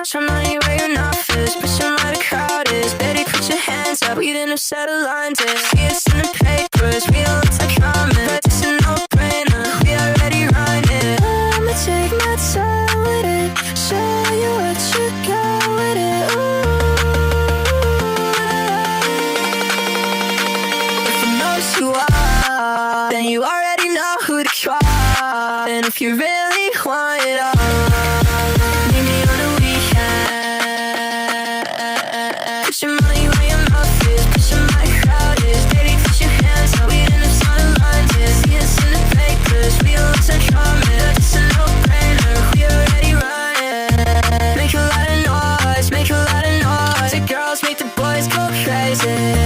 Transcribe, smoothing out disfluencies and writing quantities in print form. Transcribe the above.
Show money where your mouth is. Push them where the crowd is. Baby, put your hands up. We didn't set a line to see us in the papers. We don't look like coming, but it's a no-brainer. We already run it. I'ma take my time with it. Show you what you got with it. Ooh. If you know what you are, then you already know who to try. And if you really want it all, meet me on the weekend. Put your money where your mouth is. Put your my crowd is. Baby, put your hands up. We in the sun line to see us in the papers. We don't look like coming, but it's a no-brainer. We already run it. Make a lot of noise, make a lot of noise. The girls make the boys go crazy.